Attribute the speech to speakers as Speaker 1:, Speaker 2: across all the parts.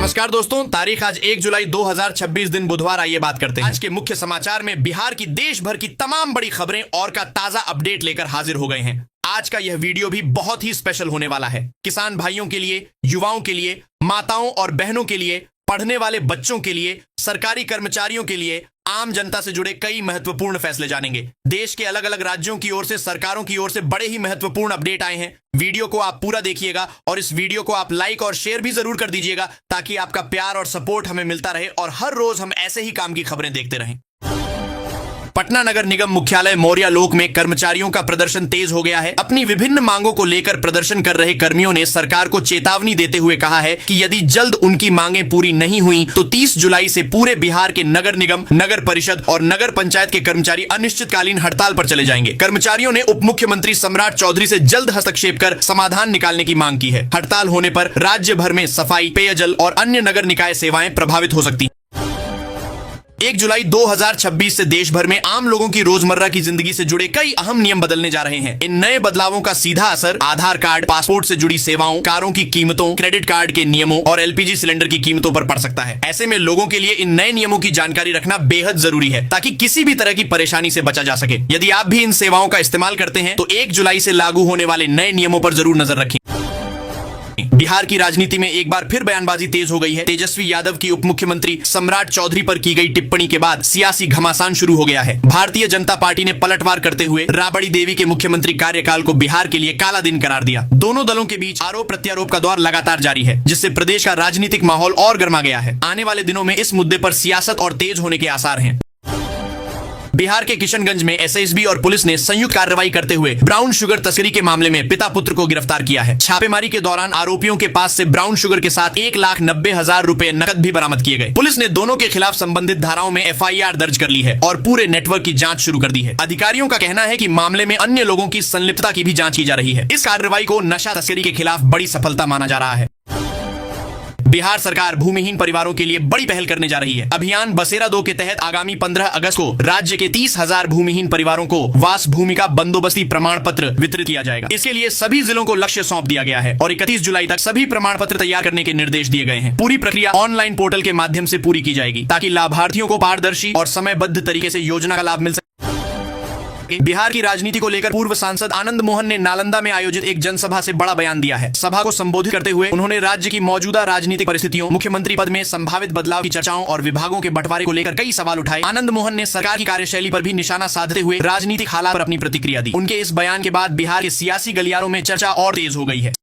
Speaker 1: नमस्कार दोस्तों, तारीख आज 1 जुलाई 2026 दिन बुधवार। आइए बात करते हैं आज के मुख्य समाचार में। बिहार की देश भर की तमाम बड़ी खबरें और का ताजा अपडेट लेकर हाजिर हो गए हैं। आज का यह वीडियो भी बहुत ही स्पेशल होने वाला है। किसान भाइयों के लिए, युवाओं के लिए, माताओं और बहनों के लिए, पढ़ने वाले बच्चों के लिए, सरकारी कर्मचारियों के लिए, आम जनता से जुड़े कई महत्वपूर्ण फैसले जानेंगे। देश के अलग अलग राज्यों की ओर से, सरकारों की ओर से बड़े ही महत्वपूर्ण अपडेट आए हैं। वीडियो को आप पूरा देखिएगा और इस वीडियो को आप लाइक और शेयर भी जरूर कर दीजिएगा, ताकि आपका प्यार और सपोर्ट हमें मिलता रहे और हर रोज हम ऐसे ही काम की खबरें देखते रहें। पटना नगर निगम मुख्यालय मौर्या लोक में कर्मचारियों का प्रदर्शन तेज हो गया है। अपनी विभिन्न मांगों को लेकर प्रदर्शन कर रहे कर्मियों ने सरकार को चेतावनी देते हुए कहा है कि यदि जल्द उनकी मांगें पूरी नहीं हुई तो 30 जुलाई से पूरे बिहार के नगर निगम, नगर परिषद और नगर पंचायत के कर्मचारी अनिश्चितकालीन हड़ताल पर चले जाएंगे। कर्मचारियों ने उप मुख्यमंत्री सम्राट चौधरी से जल्द हस्तक्षेप कर समाधान निकालने की मांग की है। हड़ताल होने पर राज्य भर में सफाई, पेयजल और अन्य नगर निकाय सेवाएं प्रभावित हो सकती हैं। 1 जुलाई 2026 से देश भर में आम लोगों की रोजमर्रा की जिंदगी से जुड़े कई अहम नियम बदलने जा रहे हैं। इन नए बदलावों का सीधा असर आधार कार्ड, पासपोर्ट से जुड़ी सेवाओं, कारों की कीमतों, क्रेडिट कार्ड के नियमों और एलपीजी सिलेंडर की कीमतों पर पड़ सकता है। ऐसे में लोगों के लिए इन नए नियमों की जानकारी रखना बेहद जरूरी है, ताकि किसी भी तरह की परेशानी से बचा जा सके। यदि आप भी इन सेवाओं का इस्तेमाल करते हैं तो 1 जुलाई से लागू होने वाले नए नियमों पर जरूर नजर रखें। बिहार की राजनीति में एक बार फिर बयानबाजी तेज हो गई है। तेजस्वी यादव की उप मुख्यमंत्री सम्राट चौधरी पर की गई टिप्पणी के बाद सियासी घमासान शुरू हो गया है। भारतीय जनता पार्टी ने पलटवार करते हुए राबड़ी देवी के मुख्यमंत्री कार्यकाल को बिहार के लिए काला दिन करार दिया। दोनों दलों के बीच आरोप प्रत्यारोप का दौर लगातार जारी है, जिससे प्रदेश का राजनीतिक माहौल और गर्मा गया है। आने वाले दिनों में इस मुद्दे पर सियासत और तेज होने के आसार हैं। बिहार के किशनगंज में एसएसबी और पुलिस ने संयुक्त कार्रवाई करते हुए ब्राउन शुगर तस्करी के मामले में पिता पुत्र को गिरफ्तार किया है। छापेमारी के दौरान आरोपियों के पास से ब्राउन शुगर के साथ 1,90,000 रुपए नकद भी बरामद किए गए। पुलिस ने दोनों के खिलाफ संबंधित धाराओं में एफआईआर दर्ज कर ली है और पूरे नेटवर्क की जांच शुरू कर दी है। अधिकारियों का कहना है कि मामले में अन्य लोगों की संलिप्तता की भी जांच की जा रही है। इस कार्रवाई को नशा तस्करी के खिलाफ बड़ी सफलता माना जा रहा है। बिहार सरकार भूमिहीन परिवारों के लिए बड़ी पहल करने जा रही है। अभियान बसेरा 2 के तहत आगामी 15 अगस्त को राज्य के 30,000 भूमिहीन परिवारों को वास भूमि का बंदोबस्ती प्रमाण पत्र वितरित किया जाएगा। इसके लिए सभी जिलों को लक्ष्य सौंप दिया गया है और 31 जुलाई तक सभी प्रमाण पत्र तैयार करने के निर्देश दिए गए हैं। पूरी प्रक्रिया ऑनलाइन पोर्टल के माध्यम से पूरी की जाएगी, ताकि लाभार्थियों को पारदर्शी और समयबद्ध तरीके से योजना का लाभ मिल सके। बिहार की राजनीति को लेकर पूर्व सांसद आनंद मोहन ने नालंदा में आयोजित एक जनसभा से बड़ा बयान दिया है। सभा को संबोधित करते हुए उन्होंने राज्य की मौजूदा राजनीतिक परिस्थितियों, मुख्यमंत्री पद में संभावित बदलाव की चर्चाओं और विभागों के बंटवारे को लेकर कई सवाल उठाए। आनंद मोहन ने सरकार की कार्यशैली पर भी निशाना साधते हुए राजनीतिक हालात पर अपनी प्रतिक्रिया दी। उनके इस बयान के बाद बिहार के सियासी गलियारों में चर्चा और तेज हो गई है।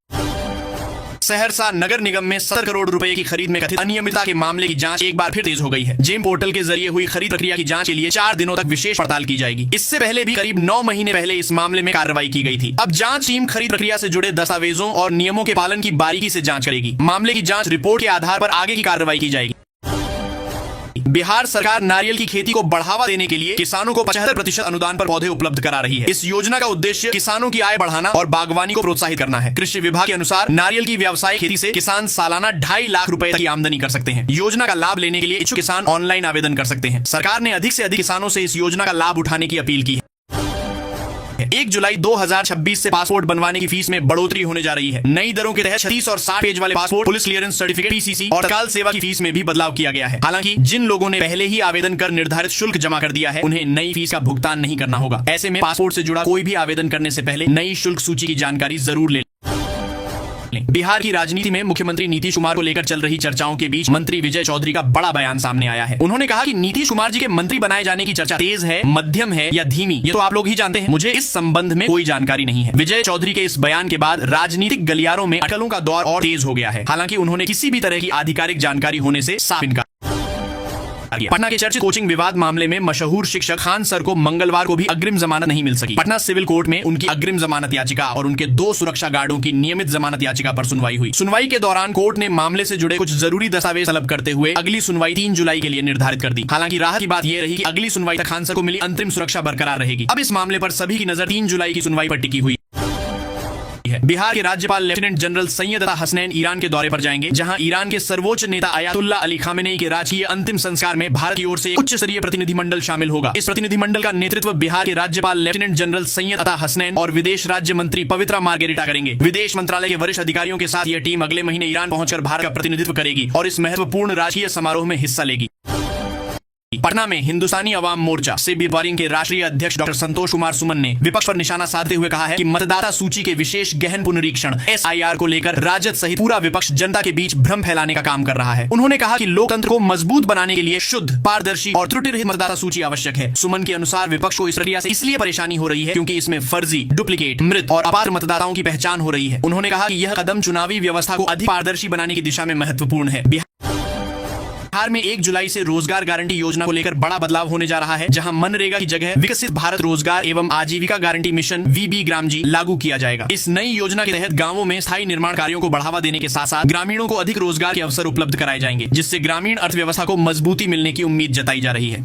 Speaker 1: सहरसा नगर निगम में 70 करोड़ रुपए की खरीद में कथित अनियमितता के मामले की जांच एक बार फिर तेज हो गई है। जेम पोर्टल के जरिए हुई खरीद प्रक्रिया की जांच के लिए 4 दिनों तक विशेष पड़ताल की जाएगी। इससे पहले भी करीब 9 महीने पहले इस मामले में कार्रवाई की गई थी। अब जांच टीम खरीद प्रक्रिया से जुड़े दस्तावेजों और नियमों के पालन की बारीकी से जांच करेगी। मामले की जांच रिपोर्ट के आधार पर आगे की कार्रवाई की जाएगी। बिहार सरकार नारियल की खेती को बढ़ावा देने के लिए किसानों को 75% अनुदान पर पौधे उपलब्ध करा रही है। इस योजना का उद्देश्य किसानों की आय बढ़ाना और बागवानी को प्रोत्साहित करना है। कृषि विभाग के अनुसार नारियल की व्यावसायिक खेती से किसान सालाना 2.5 लाख रुपए तक की आमदनी कर सकते हैं। योजना का लाभ लेने के लिए इच्छुक किसान ऑनलाइन आवेदन कर सकते हैं। सरकार ने अधिक से अधिक किसानों से इस योजना का लाभ उठाने की अपील की है। 1 जुलाई 2026 से पासपोर्ट बनवाने की फीस में बढ़ोतरी होने जा रही है। नई दरों के तहत 36 और 60 पेज वाले passport, police clearance certificate, PCC और तत्काल सेवा की फीस में भी बदलाव किया गया है। हालांकि जिन लोगों ने पहले ही आवेदन कर निर्धारित शुल्क जमा कर दिया है, उन्हें नई फीस का भुगतान नहीं करना होगा। ऐसे में पासपोर्ट से जुड़ा कोई भी आवेदन करने से पहले नई शुल्क सूची की जानकारी जरूर ले। बिहार की राजनीति में मुख्यमंत्री नीतीश कुमार को लेकर चल रही चर्चाओं के बीच मंत्री विजय चौधरी का बड़ा बयान सामने आया है। उन्होंने कहा कि नीतीश कुमार जी के मंत्री बनाए जाने की चर्चा तेज है, मध्यम है या धीमी, ये तो आप लोग ही जानते हैं। मुझे इस संबंध में कोई जानकारी नहीं है। विजय चौधरी के इस बयान के बाद राजनीतिक गलियारों में अटकलों का दौर और तेज हो गया है। हालांकि उन्होंने किसी भी तरह की आधिकारिक जानकारी होने से साफ इनकार। पटना के चर्चित कोचिंग विवाद मामले में मशहूर शिक्षक खान सर को मंगलवार को भी अग्रिम जमानत नहीं मिल सकी। पटना सिविल कोर्ट में उनकी अग्रिम जमानत याचिका और उनके 2 सुरक्षा गार्डों की नियमित जमानत याचिका पर सुनवाई हुई। सुनवाई के दौरान कोर्ट ने मामले से जुड़े कुछ जरूरी दस्तावेज तलब करते हुए अगली सुनवाई 3 जुलाई के लिए निर्धारित कर दी। हालांकि राहत की बात यह रही कि अगली सुनवाई तक खान सर को मिली अंतरिम सुरक्षा बरकरार रहेगी। अब इस मामले पर सभी की नजर 3 जुलाई की सुनवाई पर टिकी हुई है। बिहार के राज्यपाल लेफ्टिनेंट जनरल सैयद अता हसनैन ईरान के दौरे पर जाएंगे, जहां ईरान के सर्वोच्च नेता अयातुल्ला अली खामेनेई के राजकीय अंतिम संस्कार में भारत की ओर से उच्च स्तरीय प्रतिनिधिमंडल शामिल होगा। इस प्रतिनिधिमंडल का नेतृत्व बिहार के राज्यपाल लेफ्टिनेंट जनरल सैयद अता हसनैन और विदेश राज्य मंत्री पवित्रा मार्गेरिटा करेंगे। विदेश मंत्रालय के वरिष्ठ अधिकारियों के साथ यह टीम अगले महीने ईरान पहुंचकर भारत का प्रतिनिधित्व करेगी और इस महत्वपूर्ण राजकीय समारोह में हिस्सा लेगी। पटना में हिंदुस्तानी अवाम मोर्चा से वारिंग के राष्ट्रीय अध्यक्ष डॉक्टर संतोष कुमार सुमन ने विपक्ष पर निशाना साधते हुए कहा है कि मतदाता सूची के विशेष गहन पुनरीक्षण SIR को लेकर राजद सहित पूरा विपक्ष जनता के बीच भ्रम फैलाने का काम कर रहा है। उन्होंने कहा कि लोकतंत्र को मजबूत बनाने के लिए शुद्ध, पारदर्शी और त्रुटि रहित मतदाता सूची आवश्यक है। सुमन के अनुसार विपक्ष को इस प्रक्रिया से इसलिए परेशानी हो रही है क्योंकि इसमें फर्जी, डुप्लीकेट, मृत और अपात्र मतदाताओं की पहचान हो रही है। उन्होंने कहा कि यह कदम चुनावी व्यवस्था को अधिक पारदर्शी बनाने की दिशा में महत्वपूर्ण है। बिहार में 1 जुलाई से रोजगार गारंटी योजना को लेकर बड़ा बदलाव होने जा रहा है, जहां मनरेगा की जगह विकसित भारत रोजगार एवं आजीविका गारंटी मिशन VB ग्रामजी लागू किया जाएगा। इस नई योजना के तहत गांवों में स्थायी निर्माण कार्यों को बढ़ावा देने के साथ साथ ग्रामीणों को अधिक रोजगार के अवसर उपलब्ध कराए जाएंगे, जिससे ग्रामीण अर्थव्यवस्था को मजबूती मिलने की उम्मीद जताई जा रही है।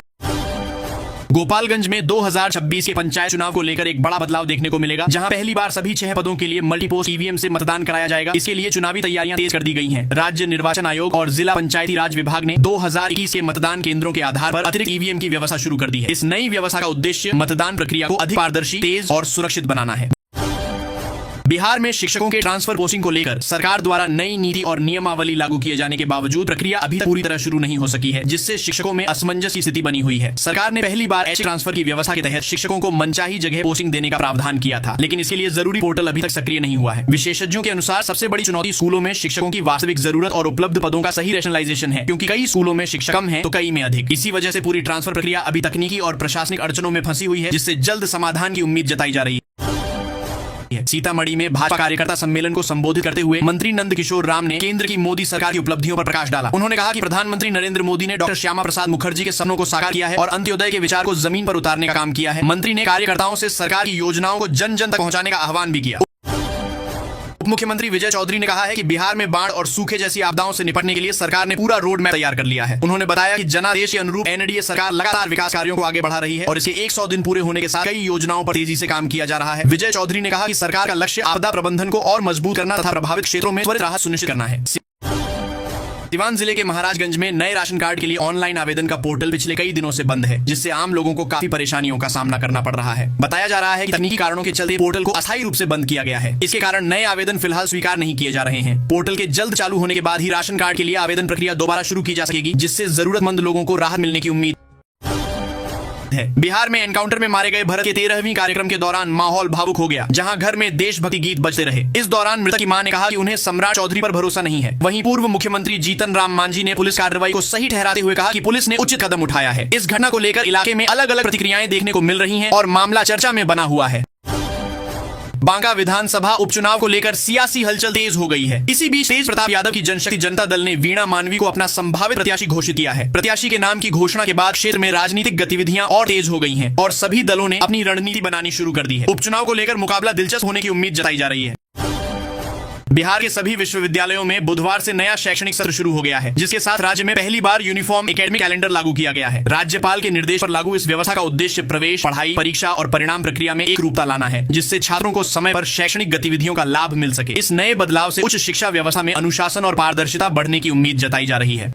Speaker 1: गोपालगंज में 2026 के पंचायत चुनाव को लेकर एक बड़ा बदलाव देखने को मिलेगा, जहां पहली बार सभी 6 पदों के लिए मल्टीपोस्ट EVM से मतदान कराया जाएगा। इसके लिए चुनावी तैयारियां तेज कर दी गई हैं। राज्य निर्वाचन आयोग और जिला पंचायती राज विभाग ने 2021 के मतदान केंद्रों के आधार पर अतिरिक्त EVM की व्यवस्था शुरू कर दी है। इस नई व्यवस्था का उद्देश्य मतदान प्रक्रिया को अधिक पारदर्शी, तेज और सुरक्षित बनाना है। बिहार में शिक्षकों के ट्रांसफर पोस्टिंग को लेकर सरकार द्वारा नई नीति और नियमावली लागू किए जाने के बावजूद प्रक्रिया अभी तक पूरी तरह शुरू नहीं हो सकी है, जिससे शिक्षकों में असमंजस की स्थिति बनी हुई है। सरकार ने पहली बार ऐसे ट्रांसफर की व्यवस्था के तहत शिक्षकों को मनचाही जगह पोस्टिंग देने का प्रावधान किया था, लेकिन इसके लिए जरूरी पोर्टल अभी तक सक्रिय नहीं हुआ है। विशेषज्ञों के अनुसार सबसे बड़ी चुनौती स्कूलों में शिक्षकों की वास्तविक जरूरत और उपलब्ध पदों का सही रैशनलाइजेशन है, क्योंकि कई स्कूलों में शिक्षक कम है तो कई में अधिक। इसी वजह से पूरी ट्रांसफर प्रक्रिया अभी तकनीकी और प्रशासनिक अड़चनों में फंसी हुई है, जिससे जल्द समाधान की उम्मीद जताई जा रही है। सीतामढ़ी में भाजपा कार्यकर्ता सम्मेलन को संबोधित करते हुए मंत्री नंद किशोर राम ने केंद्र की मोदी सरकार की उपलब्धियों पर प्रकाश डाला। उन्होंने कहा कि प्रधानमंत्री नरेंद्र मोदी ने डॉक्टर श्यामा प्रसाद मुखर्जी के सपनों को साकार किया है और अंत्योदय के विचार को जमीन पर उतारने का काम किया है। मंत्री ने कार्यकर्ताओं से सरकार की योजनाओं को जन जन तक पहुंचाने का आह्वान भी किया। मुख्यमंत्री विजय चौधरी ने कहा है कि बिहार में बाढ़ और सूखे जैसी आपदाओं से निपटने के लिए सरकार ने पूरा रोड मैप तैयार कर लिया है। उन्होंने बताया कि जनादेश के अनुरूप NDA सरकार लगातार विकास कार्यों को आगे बढ़ा रही है और इसके 100 दिन पूरे होने के साथ कई योजनाओं पर तेजी से काम किया जा रहा है। विजय चौधरी ने कहा कि सरकार का लक्ष्य आपदा प्रबंधन को और मजबूत करना तथा प्रभावित क्षेत्रों में त्वरित राहत सुनिश्चित करना है। सिवान जिले के महाराजगंज में नए राशन कार्ड के लिए ऑनलाइन आवेदन का पोर्टल पिछले कई दिनों से बंद है, जिससे आम लोगों को काफी परेशानियों का सामना करना पड़ रहा है। बताया जा रहा है कि तकनीकी कारणों के चलते पोर्टल को अस्थायी रूप से बंद किया गया है। इसके कारण नए आवेदन फिलहाल स्वीकार नहीं किए जा रहे हैं। पोर्टल के जल्द चालू होने के बाद ही राशन कार्ड के लिए आवेदन प्रक्रिया दोबारा शुरू की जा सकेगी, जिससे जरूरतमंद लोगों को राहत मिलने की उम्मीद है। बिहार में एनकाउंटर में मारे गए भरत के 13वीं कार्यक्रम के दौरान माहौल भावुक हो गया, जहां घर में देशभक्ति गीत बजते रहे। इस दौरान मृतक की मां ने कहा कि उन्हें सम्राट चौधरी पर भरोसा नहीं है। वहीं पूर्व मुख्यमंत्री जीतन राम मांझी ने पुलिस कार्रवाई को सही ठहराते हुए कहा कि पुलिस ने उचित कदम उठाया है। इस घटना को लेकर इलाके में अलग अलग प्रतिक्रियाएं देखने को मिल रही हैं और मामला चर्चा में बना हुआ है। बांका विधानसभा उपचुनाव को लेकर सियासी हलचल तेज हो गई है। इसी बीच तेज प्रताप यादव की जनशक्ति जनता दल ने वीणा मानवी को अपना संभावित प्रत्याशी घोषित किया है। प्रत्याशी के नाम की घोषणा के बाद क्षेत्र में राजनीतिक गतिविधियां और तेज हो गई हैं और सभी दलों ने अपनी रणनीति बनानी शुरू कर दी है। उपचुनाव को लेकर मुकाबला दिलचस्प होने की उम्मीद जताई जा रही है। बिहार के सभी विश्वविद्यालयों में बुधवार से नया शैक्षणिक सत्र शुरू हो गया है, जिसके साथ राज्य में पहली बार यूनिफॉर्म एकेडमिक कैलेंडर लागू किया गया है। राज्यपाल के निर्देश पर लागू इस व्यवस्था का उद्देश्य प्रवेश, पढ़ाई, परीक्षा और परिणाम प्रक्रिया में एक रूपता लाना है, जिससे छात्रों को समय पर शैक्षणिक गतिविधियों का लाभ मिल सके। इस नए बदलाव से उच्च शिक्षा व्यवस्था में अनुशासन और पारदर्शिता बढ़ने की उम्मीद जताई जा रही है।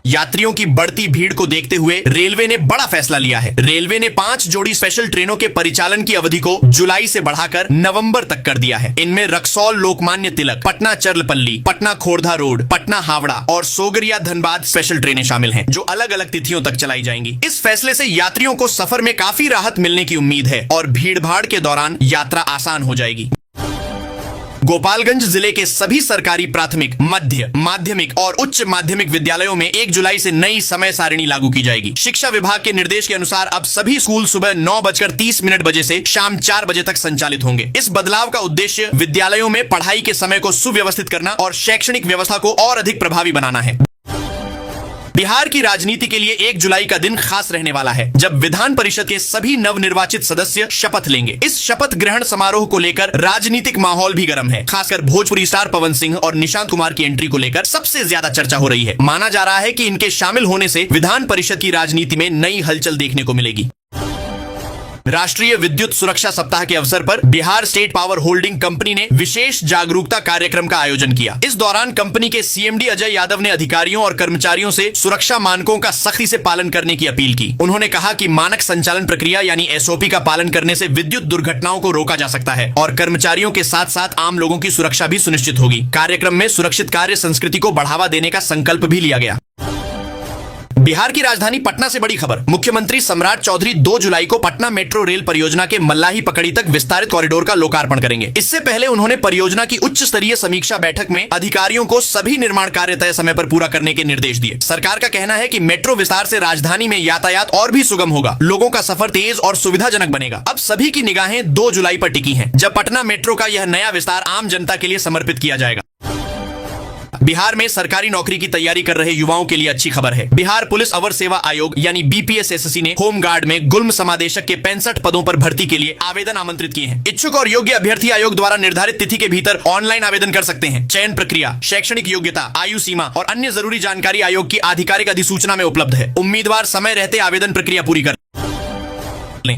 Speaker 1: यात्रियों की बढ़ती भीड़ को देखते हुए रेलवे ने बड़ा फैसला लिया है। रेलवे ने 5 जोड़ी स्पेशल ट्रेनों के परिचालन की अवधि को जुलाई से बढ़ाकर नवंबर तक कर दिया है। इनमें रक्सौल लोकमान्य तिलक, पटना चर्लपल्ली, पटना खोर्धा रोड, पटना हावड़ा और सोगरिया धनबाद स्पेशल ट्रेनें शामिल हैं, जो अलग अलग तिथियों तक चलाई जाएंगी। इस फैसले से यात्रियों को सफर में काफी राहत मिलने की उम्मीद है और भीड़ भाड़ के दौरान यात्रा आसान हो जाएगी। गोपालगंज जिले के सभी सरकारी प्राथमिक, मध्य, माध्यमिक और उच्च माध्यमिक विद्यालयों में 1 जुलाई से नई समय सारिणी लागू की जाएगी। शिक्षा विभाग के निर्देश के अनुसार अब सभी स्कूल सुबह 9:30 बजे से शाम 4 बजे तक संचालित होंगे। इस बदलाव का उद्देश्य विद्यालयों में पढ़ाई के समय को सुव्यवस्थित करना और शैक्षणिक व्यवस्था को और अधिक प्रभावी बनाना है। बिहार की राजनीति के लिए 1 जुलाई का दिन खास रहने वाला है, जब विधान परिषद के सभी नवनिर्वाचित सदस्य शपथ लेंगे। इस शपथ ग्रहण समारोह को लेकर राजनीतिक माहौल भी गर्म है। खासकर भोजपुरी स्टार पवन सिंह और निशांत कुमार की एंट्री को लेकर सबसे ज्यादा चर्चा हो रही है। माना जा रहा है कि इनके शामिल होने से विधान परिषद की राजनीति में नई हलचल देखने को मिलेगी। राष्ट्रीय विद्युत सुरक्षा सप्ताह के अवसर पर Bihar state power holding company ने विशेष जागरूकता कार्यक्रम का आयोजन किया। इस दौरान कंपनी के सीएमडी अजय यादव ने अधिकारियों और कर्मचारियों से सुरक्षा मानकों का सख्ती से पालन करने की अपील की। उन्होंने कहा कि मानक संचालन प्रक्रिया यानी एसओपी का पालन करने से विद्युत दुर्घटनाओं को रोका जा सकता है और कर्मचारियों के साथ साथ आम लोगों की सुरक्षा भी सुनिश्चित होगी। कार्यक्रम में सुरक्षित कार्य संस्कृति को बढ़ावा देने का संकल्प भी लिया गया। बिहार की राजधानी पटना से बड़ी खबर। मुख्यमंत्री सम्राट चौधरी 2 जुलाई को पटना मेट्रो रेल परियोजना के मल्लाही पकड़ी तक विस्तारित कॉरिडोर का लोकार्पण करेंगे। इससे पहले उन्होंने परियोजना की उच्च स्तरीय समीक्षा बैठक में अधिकारियों को सभी निर्माण कार्य तय समय पर पूरा करने के निर्देश दिए। सरकार का कहना है कि मेट्रो विस्तार से राजधानी में यातायात और भी सुगम होगा, लोगों का सफर तेज और सुविधाजनक बनेगा। अब सभी की निगाहें 2 जुलाई पर टिकी हैं, जब पटना मेट्रो का यह नया विस्तार आम जनता के लिए समर्पित किया जाएगा। बिहार में सरकारी नौकरी की तैयारी कर रहे युवाओं के लिए अच्छी खबर है। बिहार पुलिस अवर सेवा आयोग यानी बीपीएसएससी ने होमगार्ड में गुल्म समादेशक के 65 पदों पर भर्ती के लिए आवेदन आमंत्रित किए हैं। इच्छुक और योग्य अभ्यर्थी आयोग द्वारा निर्धारित तिथि के भीतर ऑनलाइन आवेदन कर सकते हैं। चयन प्रक्रिया, शैक्षणिक योग्यता, आयु सीमा और अन्य जरूरी जानकारी आयोग की आधिकारिक अधिसूचना में उपलब्ध है। उम्मीदवार समय रहते आवेदन प्रक्रिया पूरी कर।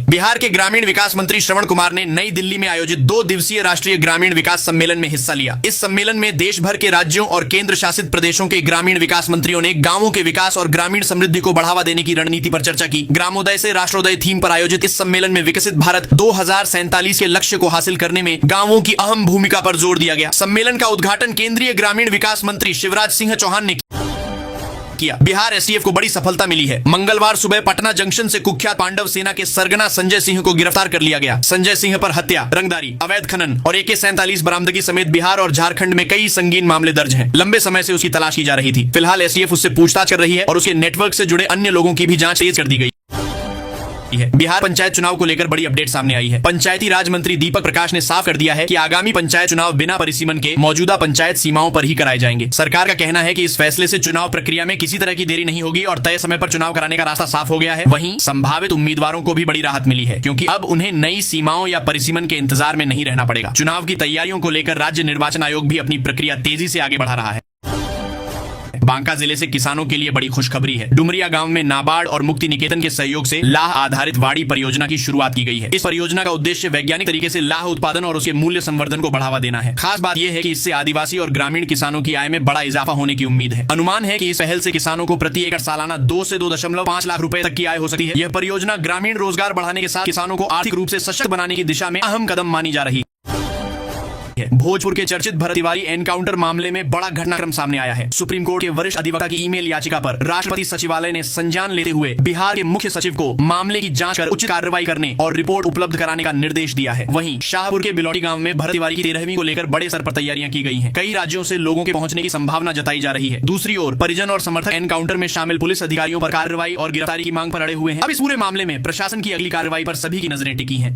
Speaker 1: बिहार के ग्रामीण विकास मंत्री श्रवण कुमार ने नई दिल्ली में आयोजित 2 दिवसीय राष्ट्रीय ग्रामीण विकास सम्मेलन में हिस्सा लिया। इस सम्मेलन में देश भर के राज्यों और केंद्र शासित प्रदेशों के ग्रामीण विकास मंत्रियों ने गांवों के विकास और ग्रामीण समृद्धि को बढ़ावा देने की रणनीति पर चर्चा की। ग्रामोदय से राष्ट्रोदय थीम पर आयोजित इस सम्मेलन में विकसित भारत 2047 के लक्ष्य को हासिल करने में गांवों की अहम भूमिका पर जोर दिया गया। सम्मेलन का उद्घाटन केंद्रीय ग्रामीण विकास मंत्री शिवराज सिंह चौहान ने किया। बिहार एसटीएफ को बड़ी सफलता मिली है। मंगलवार सुबह पटना जंक्शन से कुख्यात पांडव सेना के सरगना संजय सिंह को गिरफ्तार कर लिया गया। संजय सिंह पर हत्या, रंगदारी, अवैध खनन और AK-47 बरामदगी समेत बिहार और झारखंड में कई संगीन मामले दर्ज हैं। लंबे समय से उसकी तलाश की जा रही थी। फिलहाल एसटीएफ उससे पूछताछ कर रही है और उसके नेटवर्क से जुड़े अन्य लोगों की भी जांच तेज कर दी गई है। बिहार पंचायत चुनाव को लेकर बड़ी अपडेट सामने आई है। पंचायती राज मंत्री दीपक प्रकाश ने साफ कर दिया है कि आगामी पंचायत चुनाव बिना परिसीमन के मौजूदा पंचायत सीमाओं पर ही कराए जाएंगे। सरकार का कहना है कि इस फैसले से चुनाव प्रक्रिया में किसी तरह की देरी नहीं होगी और तय समय पर चुनाव कराने का रास्ता साफ हो गया है। वहीं संभावित उम्मीदवारों को भी बड़ी राहत मिली है, क्योंकि अब उन्हें नई सीमाओं या परिसीमन के इंतजार में नहीं रहना पड़ेगा। चुनाव की तैयारियों को लेकर राज्य निर्वाचन आयोग भी अपनी प्रक्रिया तेजी से आगे बढ़ा रहा है। बांका जिले से किसानों के लिए बड़ी खुशखबरी है। डुमरिया गांव में नाबार्ड और मुक्ति निकेतन के सहयोग से लाह आधारित वाड़ी परियोजना की शुरुआत की गई है। इस परियोजना का उद्देश्य वैज्ञानिक तरीके से लाह उत्पादन और उसके मूल्य संवर्धन को बढ़ावा देना है। खास बात यह है कि इससे आदिवासी और ग्रामीण किसानों की आय में बड़ा इजाफा होने की उम्मीद है। अनुमान है कि इस पहल से किसानों को प्रति एकड़ सालाना 2 से 2.5 लाख रुपए तक की आय हो सकती है। यह परियोजना ग्रामीण रोजगार बढ़ाने के साथ किसानों को आर्थिक रूप से सशक्त बनाने की दिशा में अहम कदम मानी जा रही है। भोजपुर के चर्चित भरत तिवारी एनकाउंटर मामले में बड़ा घटनाक्रम सामने आया है। सुप्रीम कोर्ट के वरिष्ठ अधिवक्ता की ईमेल याचिका पर राष्ट्रपति सचिवालय ने संज्ञान लेते हुए बिहार के मुख्य सचिव को मामले की जांच कर उचित कार्रवाई करने और रिपोर्ट उपलब्ध कराने का निर्देश दिया है। वहीं शाहपुर के बिलौटी गांव में भरत तिवारी की 13वीं को लेकर बड़े स्तर पर तैयारियां की गई हैं। कई राज्यों से लोगों के पहुंचने की संभावना जताई जा रही है। दूसरी ओर परिजन और समर्थक एनकाउंटर में शामिल पुलिस अधिकारियों पर कार्रवाई और गिरफ्तारी की मांग पर अड़े हुए हैं। अब इस पूरे मामले में प्रशासन की अगली कार्रवाई पर सभी की नजरें टिकी हैं।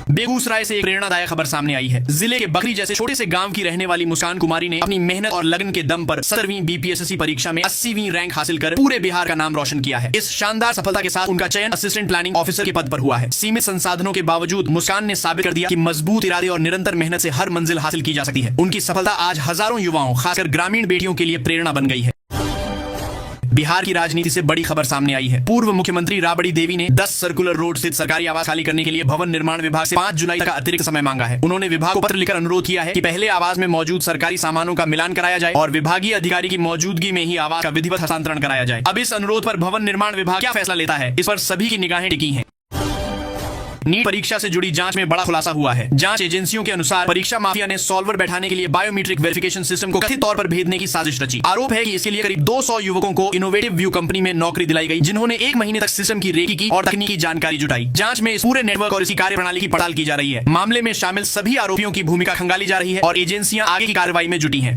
Speaker 1: बेगूसराय से एक प्रेरणादायक खबर सामने आई है। जिले के बकरी जैसे छोटे से गांव की रहने वाली मुस्कान कुमारी ने अपनी मेहनत और लगन के दम पर 17वीं बीपीएसएससी परीक्षा में 80वीं रैंक हासिल कर पूरे बिहार का नाम रोशन किया है। इस शानदार सफलता के साथ उनका चयन असिस्टेंट प्लानिंग ऑफिसर के पद पर हुआ है। सीमित संसाधनों के बावजूद मुस्कान ने साबित कर दिया कि मजबूत इरादे और निरंतर मेहनत से हर मंजिल हासिल की जा सकती है। उनकी सफलता आज हजारों युवाओं, खासकर ग्रामीण बेटियों के लिए प्रेरणा बन गई है। बिहार की राजनीति से बड़ी खबर सामने आई है। पूर्व मुख्यमंत्री राबड़ी देवी ने 10 सर्कुलर रोड स्थित सरकारी आवास खाली करने के लिए भवन निर्माण विभाग से 5 जुलाई तक का अतिरिक्त समय मांगा है। उन्होंने विभाग को पत्र लिखकर अनुरोध किया है कि पहले आवास में मौजूद सरकारी सामानों का मिलान कराया जाए और विभागीय अधिकारी की मौजूदगी में ही आवास का विधिवत हस्तांतरण कराया जाए। अब इस अनुरोध पर भवन निर्माण विभाग क्या फैसला लेता है, इस पर सभी की निगाहें टिकी हैं। नीट परीक्षा से जुड़ी जांच में बड़ा खुलासा हुआ है। जांच एजेंसियों के अनुसार परीक्षा माफिया ने सॉल्वर बैठाने के लिए बायोमेट्रिक वेरिफिकेशन सिस्टम को कथित तौर पर भेदने की साजिश रची। आरोप है कि इसके लिए करीब 200 युवकों को इनोवेटिव व्यू कंपनी में नौकरी दिलाई गई, जिन्होंने 1 महीने तक सिस्टम की रेकी की और तकनीकी जानकारी जुटाई। जांच में इस पूरे नेटवर्क और इसकी कार्यप्रणाली की पड़ताल की जा रही है। मामले में शामिल सभी आरोपियों की भूमिका खंगाली जा रही है और एजेंसियां आगे की कार्रवाई में जुटी हैं।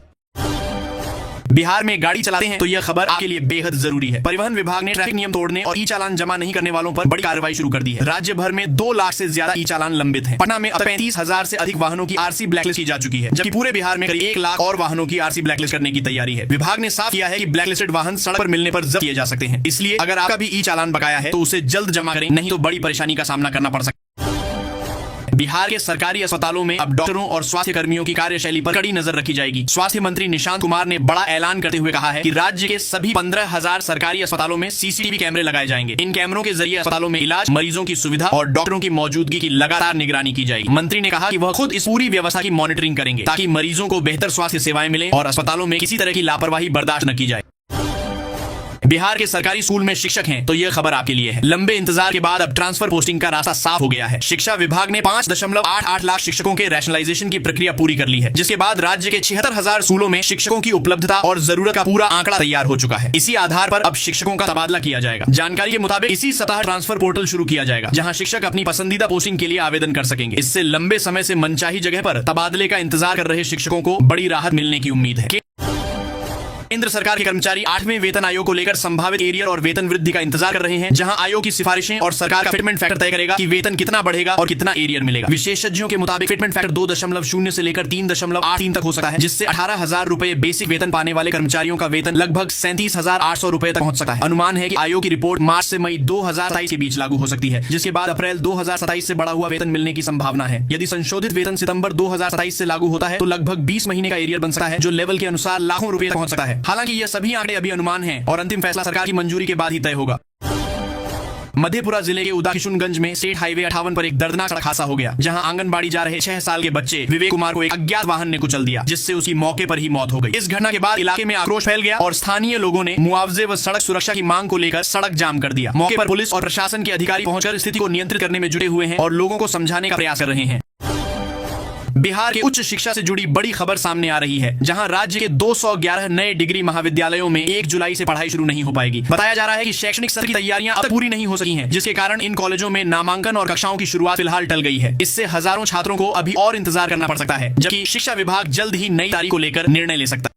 Speaker 1: बिहार में गाड़ी चलाते हैं तो यह खबर आपके लिए बेहद जरूरी है। परिवहन विभाग ने ट्रैफिक नियम तोड़ने और ई चालान जमा नहीं करने वालों पर बड़ी कार्रवाई शुरू कर दी है। राज्य भर में 2 लाख से ज्यादा ई चालान लंबित हैं। पटना में अब 35,000 से अधिक वाहनों की आरसी ब्लैकलिस्ट की जा चुकी है, जबकि पूरे बिहार में करीब 1 लाख और वाहनों की आरसी ब्लैकलिस्ट करने की तैयारी है। विभाग ने साफ किया है कि ब्लैकलिस्टेड वाहन सड़क पर मिलने पर जब्त किए जा सकते हैं। इसलिए अगर आपका भी ई चालान बकाया है तो उसे जल्द जमा करें, नहीं तो बड़ी परेशानी का सामना करना पड़ सकता है। बिहार के सरकारी अस्पतालों में अब डॉक्टरों और स्वास्थ्य कर्मियों की कार्यशैली पर कड़ी नजर रखी जाएगी। स्वास्थ्य मंत्री निशांत कुमार ने बड़ा ऐलान करते हुए कहा है कि राज्य के सभी 15,000 सरकारी अस्पतालों में सीसीटीवी कैमरे लगाए जाएंगे। इन कैमरों के जरिए अस्पतालों में इलाज, मरीजों की सुविधा और डॉक्टरों की मौजूदगी की लगातार निगरानी की जाएगी। मंत्री ने कहा कि वह खुद इस पूरी व्यवस्था की मॉनिटरिंग करेंगे ताकि मरीजों को बेहतर स्वास्थ्य सेवाएं मिले और अस्पतालों में किसी तरह की लापरवाही बर्दाश्त न की जाए। बिहार के सरकारी स्कूल में शिक्षक हैं तो यह खबर आपके लिए है। लंबे इंतजार के बाद अब ट्रांसफर पोस्टिंग का रास्ता साफ हो गया है। शिक्षा विभाग ने 5.88 लाख शिक्षकों के रैशनलाइजेशन की प्रक्रिया पूरी कर ली है, जिसके बाद राज्य के 76,000 स्कूलों में शिक्षकों की उपलब्धता और जरूरत का पूरा आंकड़ा तैयार हो चुका है। इसी आधार पर अब शिक्षकों का तबादला किया जाएगा। जानकारी के मुताबिक इसी सप्ताह ट्रांसफर पोर्टल शुरू किया जाएगा, जहां शिक्षक अपनी पसंदीदा पोस्टिंग के लिए आवेदन कर सकेंगे। इससे लंबे समय से मनचाही जगह पर तबादले का इंतजार कर रहे शिक्षकों को बड़ी राहत मिलने की उम्मीद है। केंद्र सरकार के कर्मचारी 8वें वेतन आयोग को लेकर संभावित एरियर और वेतन वृद्धि का इंतजार कर रहे हैं, जहां आयोग की सिफारिशें और सरकार का फिटमेंट फैक्टर तय करेगा कि वेतन कितना बढ़ेगा और कितना एरियर मिलेगा। विशेषज्ञों के मुताबिक फिटमेंट फैक्टर 2.0 से लेकर 3.83 तक हो सकता है, जिससे 18,000 रुपए बेसिक वेतन पाने वाले कर्मचारियों का वेतन लगभग 37,800 रुपए तक पहुंच सकता है। अनुमान है कि आयोग की रिपोर्ट मार्च से मई 2027 के बीच लागू हो सकती है, जिसके बाद अप्रैल 2027 से बढ़ा हुआ वेतन मिलने की संभावना है। यदि संशोधित वेतन सितंबर 2027 से लागू होता है तो लगभग 20 महीने का एरियर बन सकता है, जो लेवल के अनुसार लाखों रुपए तक पहुंच सकता है। हालांकि ये सभी आंकड़े अभी अनुमान हैं और अंतिम फैसला सरकार की मंजूरी के बाद ही तय होगा। मधेपुरा जिले के उदा किशुनगंज में स्टेट हाईवे 58 पर एक दर्दनाक सड़क हादसा हो गया, जहां आंगनबाड़ी जा रहे 6 साल के बच्चे विवेक कुमार को एक अज्ञात वाहन ने कुचल दिया, जिससे उसकी मौके पर ही मौत हो गई। इस घटना के बाद इलाके में आक्रोश फैल गया और स्थानीय लोगों ने मुआवजे व सड़क सुरक्षा की मांग को लेकर सड़क जाम कर दिया। मौके पर पुलिस और प्रशासन के अधिकारी पहुंचकर स्थिति को नियंत्रित करने में जुटे हुए हैं और लोगों को समझाने का प्रयास कर रहे हैं। बिहार के उच्च शिक्षा से जुड़ी बड़ी खबर सामने आ रही है, जहां राज्य के 211 नए डिग्री महाविद्यालयों में 1 जुलाई से पढ़ाई शुरू नहीं हो पाएगी। बताया जा रहा है कि शैक्षणिक सत्र की तैयारियां अब तक पूरी नहीं हो सकी हैं, जिसके कारण इन कॉलेजों में नामांकन और कक्षाओं की शुरुआत फिलहाल टल गई है। इससे हजारों छात्रों को अभी और इंतजार करना पड़ सकता है, जबकि शिक्षा विभाग जल्द ही नई तारीख को लेकर निर्णय ले सकता है।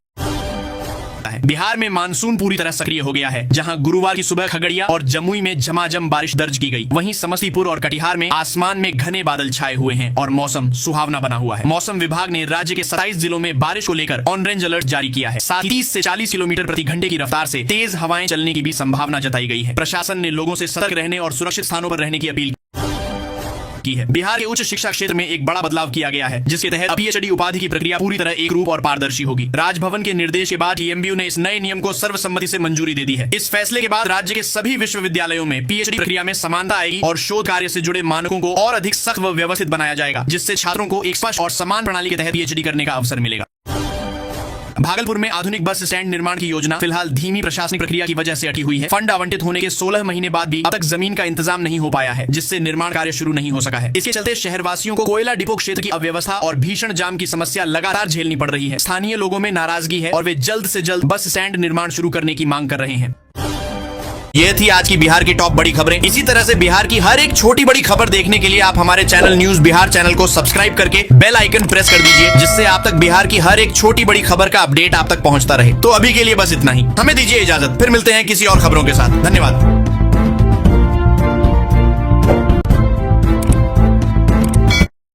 Speaker 1: बिहार में मानसून पूरी तरह सक्रिय हो गया है, जहां गुरुवार की सुबह खगड़िया और जमुई में झमाझम बारिश दर्ज की गई। वहीं समस्तीपुर और कटिहार में आसमान में घने बादल छाए हुए हैं और मौसम सुहावना बना हुआ है। मौसम विभाग ने राज्य के 27 जिलों में बारिश को लेकर ऑरेंज अलर्ट जारी किया है। साथ ही 30 से 40 किलोमीटर प्रति घंटे की रफ्तार से तेज हवाएं चलने की भी संभावना जताई गई है। प्रशासन ने लोगों से सतर्क रहने और सुरक्षित स्थानों पर रहने की अपील की है। बिहार के उच्च शिक्षा क्षेत्र में एक बड़ा बदलाव किया गया है, जिसके तहत पीएचडी उपाधि की प्रक्रिया पूरी तरह एक रूप और पारदर्शी होगी। राजभवन के निर्देश के बाद टीएमबीयू ने इस नए नियम को सर्वसम्मति से मंजूरी दे दी है। इस फैसले के बाद राज्य के सभी विश्वविद्यालयों में पीएचडी प्रक्रिया में समानता आएगी और शोध कार्य से जुड़े मानकों को और अधिक सख्त व व्यवस्थित बनाया जाएगा, जिससे छात्रों को एक स्पष्ट और समान प्रणाली के तहत पीएचडी करने का अवसर मिलेगा। भागलपुर में आधुनिक बस स्टैंड निर्माण की योजना फिलहाल धीमी प्रशासनिक प्रक्रिया की वजह से अटकी हुई है। फंड आवंटित होने के 16 महीने बाद भी अब तक जमीन का इंतजाम नहीं हो पाया है, जिससे निर्माण कार्य शुरू नहीं हो सका है। इसके चलते शहरवासियों को कोयला डिपो क्षेत्र की अव्यवस्था और भीषण जाम की समस्या लगातार झेलनी पड़ रही है। स्थानीय लोगों में नाराजगी है और वे जल्द से जल्द बस स्टैंड निर्माण शुरू करने की मांग कर रहे हैं। ये थी आज की बिहार की टॉप बड़ी खबरें। इसी तरह से बिहार की हर एक छोटी बड़ी खबर देखने के लिए आप हमारे चैनल न्यूज बिहार चैनल को सब्सक्राइब करके बेल आइकन प्रेस कर दीजिए, जिससे आप तक बिहार की हर एक छोटी बड़ी खबर का अपडेट आप तक पहुंचता रहे। तो अभी के लिए बस इतना ही, हमें दीजिए इजाजत, फिर मिलते हैं किसी और खबरों के साथ। धन्यवाद।